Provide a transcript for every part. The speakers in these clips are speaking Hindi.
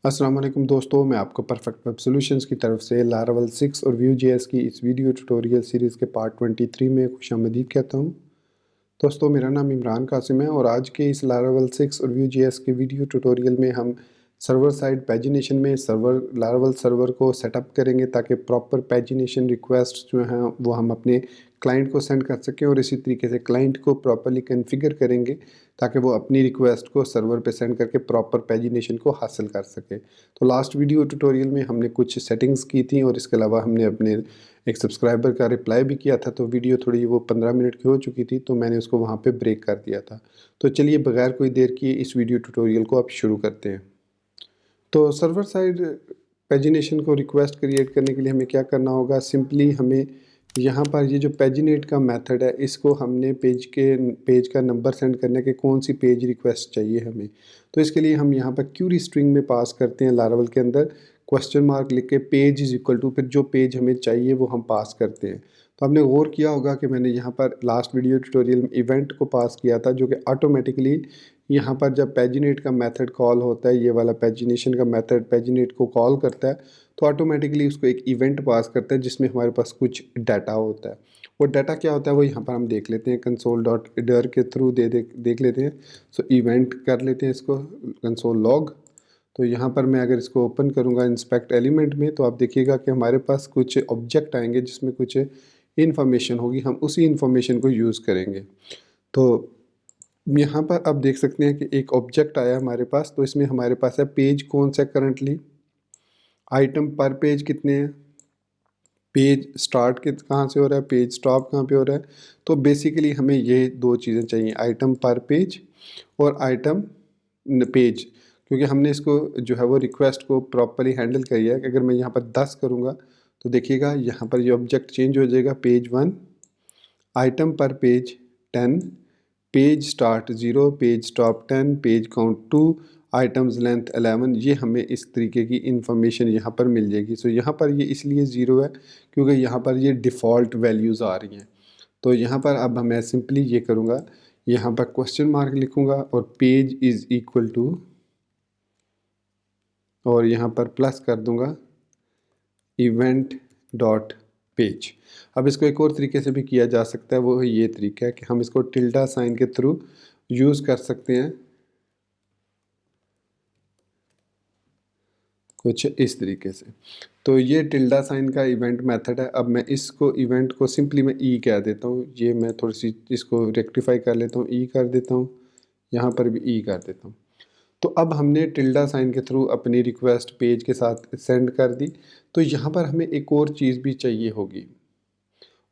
अस्सलाम वालेकुम दोस्तों, मैं आपको परफेक्ट वेब सॉल्यूशंस की तरफ से लारावल 6 और व्यू जेएस की इस वीडियो ट्यूटोरियल सीरीज़ के पार्ट 23 में खुशामदीद कहता हूं। दोस्तों, मेरा नाम इमरान कासिम है और आज के इस लारावल 6 और व्यू जेएस के वीडियो ट्यूटोरियल में हम सर्वर साइड पैजिनेशन में लारावल सर्वर को सेटअप करेंगे ताकि प्रॉपर पैजिनेशन रिक्वेस्ट जो हैं वो हम अपने क्लाइंट को सेंड कर सकें और इसी तरीके से क्लाइंट को प्रॉपर्ली कॉन्फ़िगर करेंगे ताकि वो अपनी रिक्वेस्ट को सर्वर पे सेंड करके प्रॉपर पैजिनेशन को हासिल कर सके। तो लास्ट वीडियो ट्यूटोरियल में हमने कुछ सेटिंग्स की थी और इसके अलावा हमने अपने एक सब्सक्राइबर का रिप्लाई भी किया था, तो वीडियो थोड़ी वो 15 मिनट की हो चुकी थी, तो मैंने उसको वहाँ पे ब्रेक कर दिया था। तो चलिए बगैर कोई देर किए इस वीडियो ट्यूटोरियल को अब शुरू करते हैं। तो सर्वर साइड पैजिनेशन को रिक्वेस्ट क्रिएट करने के लिए हमें क्या करना होगा, सिंपली हमें यहाँ पर ये जो पैजिनेट का मेथड है इसको हमने पेज का नंबर सेंड करने के कौन सी पेज रिक्वेस्ट चाहिए हमें, तो इसके लिए हम यहाँ पर क्यूरी स्ट्रिंग में पास करते हैं लारावल के अंदर क्वेश्चन मार्क लिख के पेज इज़ इक्वल टू, फिर जो पेज हमें चाहिए वो हम पास करते हैं। तो आपने गौर किया होगा कि मैंने यहाँ पर लास्ट वीडियो ट्यूटोरियल में इवेंट को पास किया था जो कि ऑटोमेटिकली यहाँ पर जब पैजिनेट का मेथड कॉल होता है, ये वाला पैजिनेशन का मेथड पैजिनेट को कॉल करता है तो ऑटोमेटिकली उसको एक इवेंट पास करता है जिसमें हमारे पास कुछ डाटा होता है। वो डाटा क्या होता है वो यहाँ पर हम देख लेते हैं, console.dir के थ्रू देख लेते हैं। सो इवेंट कर लेते हैं इसको कंसोल लॉग। तो यहाँ पर मैं अगर इसको ओपन करूँगा इंस्पेक्ट एलिमेंट में तो आप देखिएगा कि हमारे पास कुछ ऑब्जेक्ट आएंगे जिसमें कुछ इन्फॉर्मेशन होगी, हम उसी इन्फॉर्मेशन को यूज़ करेंगे। तो यहाँ पर आप देख सकते हैं कि एक ऑब्जेक्ट आया हमारे पास, तो इसमें हमारे पास है पेज कौन सा करंटली, आइटम पर पेज कितने हैं, पेज स्टार्ट कहाँ से हो रहा है, पेज स्टॉप कहाँ पे हो रहा है। तो बेसिकली हमें ये दो चीज़ें चाहिए, आइटम पर पेज और आइटम पेज, क्योंकि हमने इसको जो है वो रिक्वेस्ट को प्रॉपरली हैंडल किया है कि अगर मैं यहाँ पर 10 करूँगा तो देखिएगा यहाँ पर ये ऑब्जेक्ट चेंज हो जाएगा, पेज 1, आइटम पर page 10, page start 0, page stop 10, page count 2, items length 11। ये हमें इस तरीके की इंफॉर्मेशन यहाँ पर मिल जाएगी। सो यहाँ पर ये इसलिए 0 है क्योंकि यहाँ पर ये डिफ़ॉल्ट वैल्यूज़ आ रही हैं। तो यहाँ पर अब मैं सिंपली ये करूँगा, यहाँ पर क्वेश्चन मार्क लिखूँगा और पेज इज़ इक्वल टू, और यहाँ पर प्लस कर दूँगा इवेंट डॉट पेज। अब इसको एक और तरीके से भी किया जा सकता है, वो ये तरीका है कि हम इसको टिल्डा साइन के थ्रू यूज़ कर सकते हैं कुछ इस तरीके से। तो ये टिल्डा साइन का इवेंट मेथड है। अब मैं इसको इवेंट को सिंपली मैं ई कह देता हूँ, ये मैं थोड़ी सी इसको रेक्टिफाई कर लेता हूँ, ई कर देता हूँ, यहाँ पर भी ई कर देता हूँ। तो अब हमने टिल्डा साइन के थ्रू अपनी रिक्वेस्ट पेज के साथ सेंड कर दी। तो यहाँ पर हमें एक और चीज़ भी चाहिए होगी,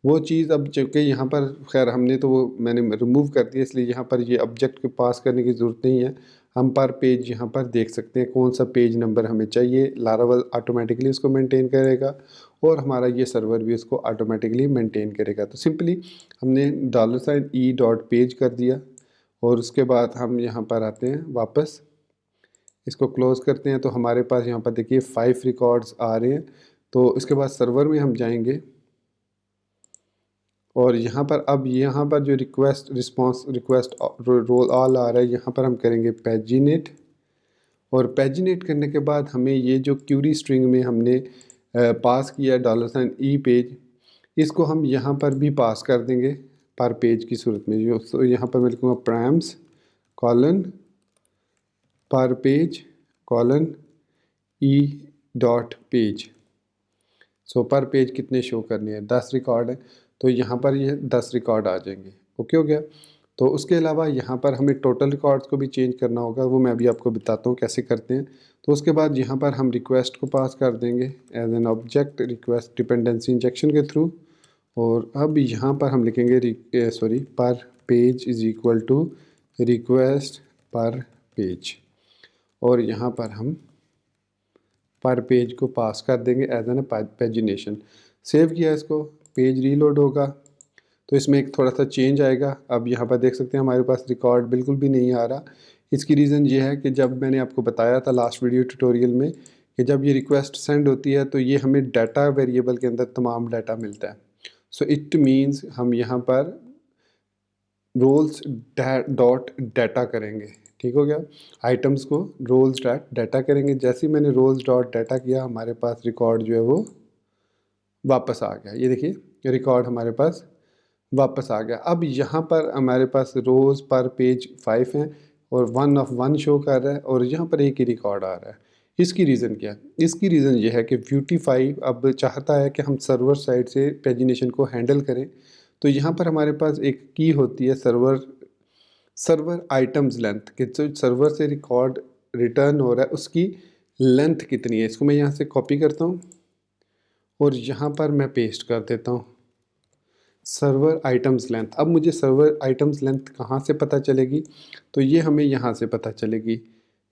वो चीज़ अब चूँकि यहाँ पर खैर हमने तो वो मैंने रिमूव कर दिया, इसलिए यहाँ पर ये ऑब्जेक्ट के पास करने की ज़रूरत नहीं है। हम पर पेज यहाँ पर देख सकते हैं कौन सा पेज नंबर हमें चाहिए, लारावल ऑटोमेटिकली उसको मेंटेन करेगा और हमारा ये सर्वर भी उसको ऑटोमेटिकली मेंटेन करेगा। तो सिंपली हमने $e.page कर दिया और उसके बाद हम यहाँ पर आते हैं वापस, इसको क्लोज़ करते हैं। तो हमारे पास यहाँ पर देखिए 5 रिकॉर्ड्स आ रहे हैं। तो इसके बाद सर्वर में हम जाएंगे और यहाँ पर अब यहाँ पर जो रिक्वेस्ट रोल ऑल आ रहा है, यहाँ पर हम करेंगे पैजिनेट, और पैजिनेट करने के बाद हमें ये जो क्यूरी स्ट्रिंग में हमने पास किया $e पेज, इसको हम यहाँ पर भी पास कर देंगे पर पेज की सूरत में। तो यहाँ पर मैं लिखूँगा primes colon per page colon e dot page. So per page कितने शो करने हैं, 10 रिकॉर्ड है, तो यहाँ पर ये 10 रिकॉर्ड आ जाएंगे। ओके हो गया। तो उसके अलावा यहाँ पर हमें टोटल रिकॉर्ड्स को भी चेंज करना होगा, वो मैं अभी आपको बताता हूँ कैसे करते हैं। तो उसके बाद यहाँ पर हम रिक्वेस्ट को पास कर देंगे as an object request dependency injection के थ्रू, और अब यहाँ पर हम लिखेंगे per page is equal to request per page, और यहाँ पर हम पर पेज को पास कर देंगे एज एन पैजिनेशन। सेव किया इसको, पेज रीलोड होगा तो इसमें एक थोड़ा सा चेंज आएगा। अब यहाँ पर देख सकते हैं हमारे पास रिकॉर्ड बिल्कुल भी नहीं आ रहा। इसकी रीज़न ये है कि जब मैंने आपको बताया था लास्ट वीडियो ट्यूटोरियल में कि जब ये रिक्वेस्ट सेंड होती है तो ये हमें डाटा वेरिएबल के अंदर तमाम डाटा मिलता है। सो इट मीन्स हम यहाँ पर रोल्स डॉट डाटा करेंगे, ठीक हो गया। आइटम्स को रोल्स डॉट डाटा करेंगे, जैसे ही मैंने रोल्स डॉट डाटा किया हमारे पास रिकॉर्ड जो है वो वापस आ गया। ये देखिए रिकॉर्ड हमारे पास वापस आ गया। अब यहाँ पर हमारे पास रोज़ पर पेज 5 हैं और 1 ऑफ 1 शो कर रहा है और यहाँ पर एक ही रिकॉर्ड आ रहा है। इसकी रीज़न क्या है? इसकी रीज़न ये है कि ब्यूटीफाई अब चाहता है कि हम सर्वर साइड से पेजिनेशन को हैंडल करें। तो यहाँ पर हमारे पास एक की होती है सर्वर आइटम्स लेंथ, कि जो सर्वर से रिकॉर्ड रिटर्न हो रहा है उसकी लेंथ कितनी है। इसको मैं यहाँ से कॉपी करता हूँ और यहाँ पर मैं पेस्ट कर देता हूँ सर्वर आइटम्स लेंथ। अब मुझे सर्वर आइटम्स लेंथ कहाँ से पता चलेगी? तो ये हमें यहाँ से पता चलेगी।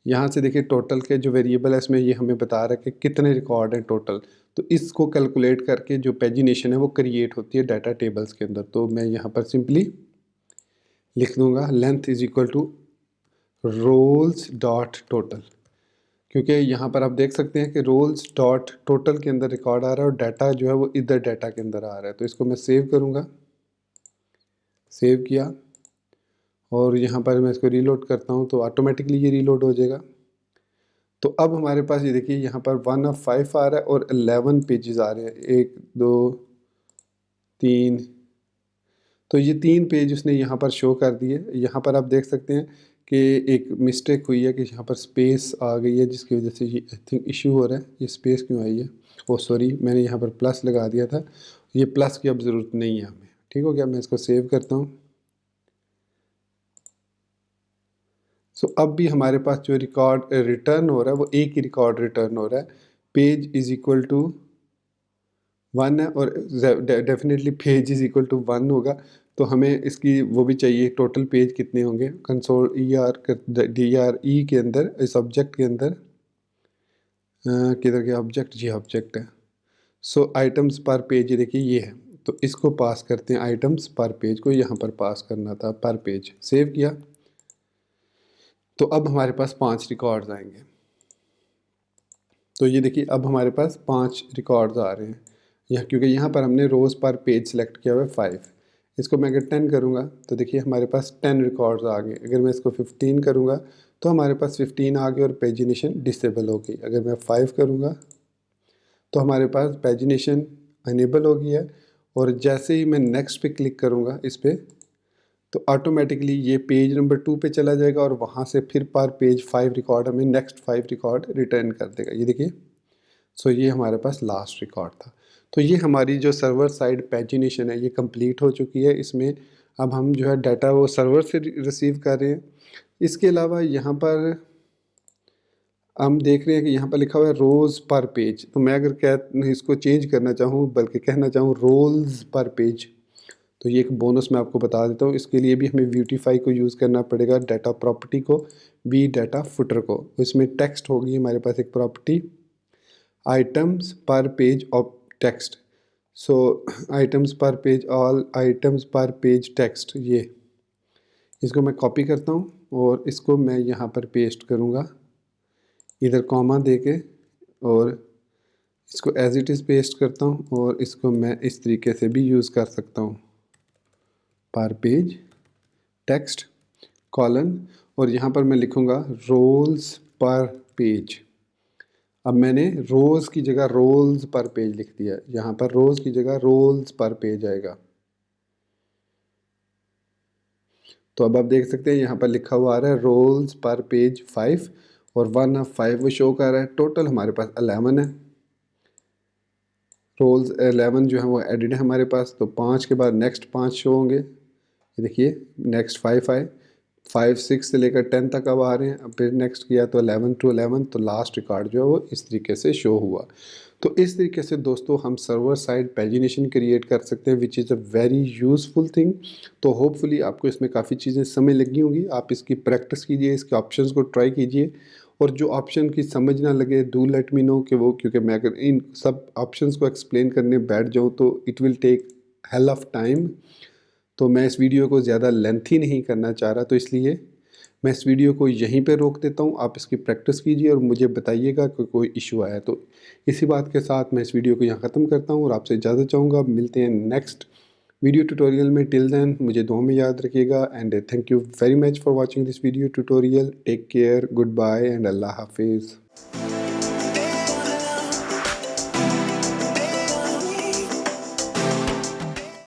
यहाँ से देखिए टोटल के जो वेरिएबल है इसमें ये हमें बता रहा है कि कितने रिकॉर्ड हैं टोटल। तो इसको कैलकुलेट करके जो पेजिनेशन है वो क्रिएट होती है डाटा टेबल्स के अंदर। तो मैं यहाँ पर सिंपली लिख दूँगा length is equal to rolls dot total, क्योंकि यहाँ पर आप देख सकते हैं कि रोल्स डॉट टोटल के अंदर रिकॉर्ड आ रहा है और डाटा जो है वो इधर डाटा के अंदर आ रहा है। तो इसको मैं सेव करूँगा, सेव किया और यहाँ पर मैं इसको रीलोड करता हूँ तो ऑटोमेटिकली ये रीलोड हो जाएगा। तो अब हमारे पास ये देखिए यहाँ पर 1 ऑफ 5 आ रहा है और 11 पेजेस आ रहे हैं, 1 2 3। तो ये 3 पेज उसने यहाँ पर शो कर दिए। यहाँ पर आप देख सकते हैं कि एक मिस्टेक हुई है कि यहाँ पर स्पेस आ गई है जिसकी वजह से ये आई थिंक इशू हो रहा है। ये स्पेस क्यों आई है? ओह सॉरी, मैंने यहाँ पर प्लस लगा दिया था। ये प्लस की अब ज़रूरत नहीं है हमें। ठीक हो गया, मैं इसको सेव करता हूँ। सो अब भी हमारे पास जो रिकॉर्ड रिटर्न हो रहा है वो एक ही रिकॉर्ड रिटर्न हो रहा है। पेज इज़ इक्वल टू 1 है और definitely page is equal to 1 होगा। तो हमें इसकी वो भी चाहिए टोटल पेज कितने होंगे। कंसोल DRE के अंदर इस ऑब्जेक्ट के अंदर किधर गया ऑब्जेक्ट? जी ऑब्जेक्ट है। सो आइटम्स पर पेज देखिए ये है, तो इसको पास करते हैं। आइटम्स पर पेज को यहाँ पर पास करना था, पर पेज। सेव किया तो अब हमारे पास 5 रिकॉर्ड्स आएंगे। तो ये देखिए अब हमारे पास 5 रिकॉर्ड्स आ रहे हैं यहाँ, क्योंकि यहाँ पर हमने रोज़ पर पेज सेलेक्ट किया हुआ है 5। इसको मैं अगर 10 करूँगा तो देखिए हमारे पास 10 रिकॉर्ड्स आ गए। अगर मैं इसको 15 करूँगा तो हमारे पास 15 आ गए और पेजिनेशन डिसेबल हो गई। अगर मैं 5 करूँगा तो हमारे पास पेजिनेशन अनेबल हो गई है। और जैसे ही मैं नेक्स्ट पे क्लिक करूँगा इस पर, तो ऑटोमेटिकली ये पेज नंबर 2 पे चला जाएगा और वहाँ से फिर पर पेज 5 रिकॉर्ड हमें नेक्स्ट 5 रिकॉर्ड रिटर्न कर देगा। ये देखिए, सो ये हमारे पास लास्ट रिकॉर्ड था। तो ये हमारी जो सर्वर साइड पेजिनेशन है ये कंप्लीट हो चुकी है। इसमें अब हम जो है डाटा वो सर्वर से रिसीव कर रहे हैं। इसके अलावा यहाँ पर हम देख रहे हैं कि यहाँ पर लिखा हुआ है रोज़ पर पेज। तो मैं अगर इसको चेंज करना चाहूँ, बल्कि कहना चाहूँ रोल्स पर पेज, तो ये एक बोनस मैं आपको बता देता हूँ। इसके लिए भी हमें ब्यूटीफाई को यूज़ करना पड़ेगा, डाटा प्रॉपर्टी को, बी डाटा फुटर को। इसमें टेक्स्ट होगी हमारे पास एक प्रॉपर्टी, आइटम्स पर page of text. So items पर पेज, ऑल आइटम्स पर पेज टेक्स्ट। ये इसको मैं कॉपी करता हूँ और इसको मैं यहाँ पर पेस्ट करूँगा, इधर कॉमा दे के, और इसको एज इट इज़ पेस्ट करता हूँ। और इसको मैं इस तरीके से भी यूज़ कर सकता हूँ, पर पेज टेक्स्ट कॉलन, और यहाँ पर मैं लिखूँगा रोल्स पर पेज। अब मैंने रोज़ की जगह रोल्स पर पेज लिख दिया। यहाँ पर रोज़ की जगह रोल्स पर पेज आएगा। तो अब आप देख सकते हैं यहाँ पर लिखा हुआ आ रहा है रोल्स पर पेज 5 और 1 ऑफ 5 वो शो कर रहा है। टोटल हमारे पास 11 है। रोल्स 11 जो है वो एडिड है हमारे पास। तो 5 के बाद नेक्स्ट 5 शो होंगे। ये देखिए नेक्स्ट 5 आए, 5 6 से लेकर 10 तक अब आ रहे हैं। अब फिर नेक्स्ट किया तो 11 to 11, तो लास्ट रिकॉर्ड जो है वो इस तरीके से शो हुआ। तो इस तरीके से दोस्तों हम सर्वर साइड पेजिनेशन क्रिएट कर सकते हैं, which is a very useful thing. तो होपफुली आपको इसमें काफ़ी चीज़ें समझ लगी होंगी। आप इसकी प्रैक्टिस कीजिए, इसके ऑप्शंस को ट्राई कीजिए, और जो ऑप्शन की समझ ना लगे डू लेट मी नो कि वो, क्योंकि मैं अगर इन सब ऑप्शंस को एक्सप्लेन करने बैठ जाऊँ तो it will take hell of time. तो मैं इस वीडियो को ज़्यादा लेंथी नहीं करना चाह रहा, तो इसलिए मैं इस वीडियो को यहीं पे रोक देता हूँ। आप इसकी प्रैक्टिस कीजिए और मुझे बताइएगा कि कोई इशू आया तो। इसी बात के साथ मैं इस वीडियो को यहाँ ख़त्म करता हूँ और आपसे इजाज़त चाहूँगा। मिलते हैं नेक्स्ट वीडियो ट्यूटोरियल में। टिल देन मुझे दुआ में याद रखिएगा and thank you very much for watching this video tutorial. Take care, good bye and अल्लाह हाफिज़।